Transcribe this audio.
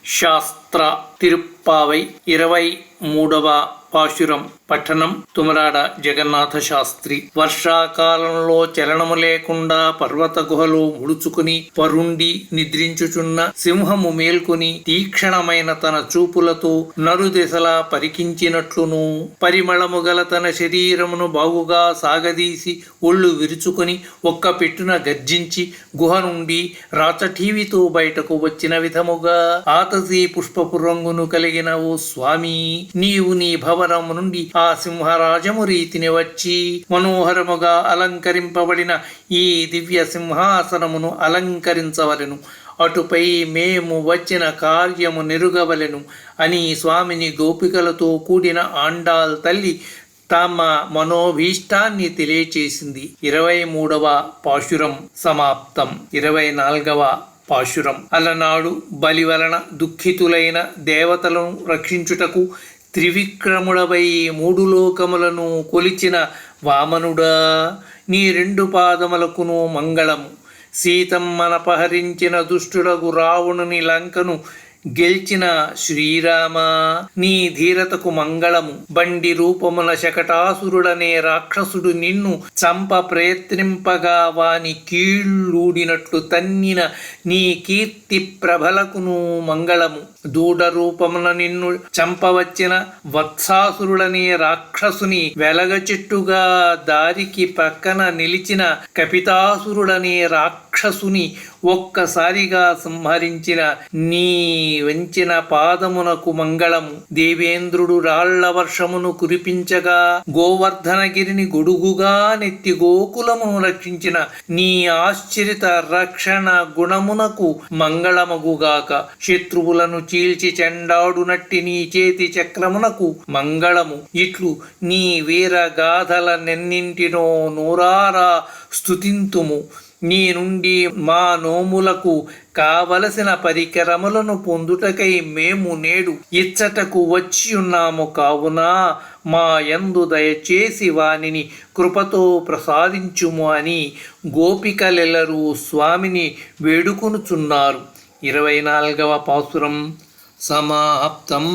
శాస్త్ర తిరుప్పావై 23వ పాశురం. పట్టణం తుమరాడ జగన్నాథ శాస్త్రి. వర్షాకాలంలో చలనము లేకుండా పర్వత గుహలో ముడుచుకుని పరుండి నిద్రించుచున్న సింహము మేల్కొని తీక్షణమైన తన చూపులతో నరుదెసలా పరికించినట్లును, పరిమళము గల తన శరీరమును బాగుగా సాగదీసి ఒళ్ళు విరుచుకొని ఒక్క పెట్టున గర్జించి గుహ నుండి రాచఠీవితో బయటకు వచ్చిన విధముగా ఆతసి పుష్పపు రంగును కలిగిన ఓ స్వామి, నీవు నీ భవనము నుండి ఆ సింహరాజము రీతిని వచ్చి మనోహరముగా అలంకరింపబడిన ఈ దివ్య సింహాసనమును అలంకరించవలెను. అటుపై మేము వచ్చిన కార్యము నెరుగవలెను అని స్వామిని గోపికలతో కూడిన ఆండాల్ తల్లి తమ మనోభీష్టాన్ని తెలియచేసింది. 23వ పాశురం సమాప్తం. 24వ పాశురం. అలనాడు బలి వలన దుఃఖితులైన దేవతలను రక్షించుటకు త్రివిక్రముడవై 3 లోకములను కొలిచిన వామనుడా, నీ 2 పాదములకును మంగళము. సీతమ్మనపహరించిన దుష్టుడగు రావణుని లంకను గెల్చిన శ్రీరామ, నీ ధీరతకు మంగళము. బండి రూపమున శకటాసురుడనే రాక్షసుడు నిన్ను చంప ప్రయత్నింపగా వాని కీళ్ళూడినట్లు తన్నిన నీ కీర్తి ప్రభలకును మంగళము. దూడ రూపమున నిన్ను చంపవచ్చిన వత్సాసురుడనే రాక్షసుని వెలగ చెట్టుగా దారికి పక్కన నిలిచిన కపితాసురుడనే రాక్షసుని ఒక్కసారిగా సంహరించిన నీ వంచిన పాదమునకు మంగళము. దేవేంద్రుడు రాళ్ల వర్షమును కురిపించగా గోవర్ధనగిరిని గొడుగుగా నెత్తి గోకులమును రక్షించిన నీ ఆశ్చర్యత రక్షణ గుణమునకు మంగళమగుగాక. శత్రువులను చీల్చి చెండాడునట్టి నీ చేతి చక్రమునకు మంగళము. ఇట్లు నీ వీర గాథల నెన్నింటినో నోరారా స్తుతింతుము. నీ నుండి మా నోములకు కావలసిన పరికరములను పొందుటకై మేము నేడు ఇచ్చటకు వచ్చియున్నాము. కావున మా యందు దయచేసి వానిని కృపతో ప్రసాదించుము అని గోపికలెల్లరూ స్వామిని వేడుకొనుచున్నారు. 24వ పాశురం సమాప్తం.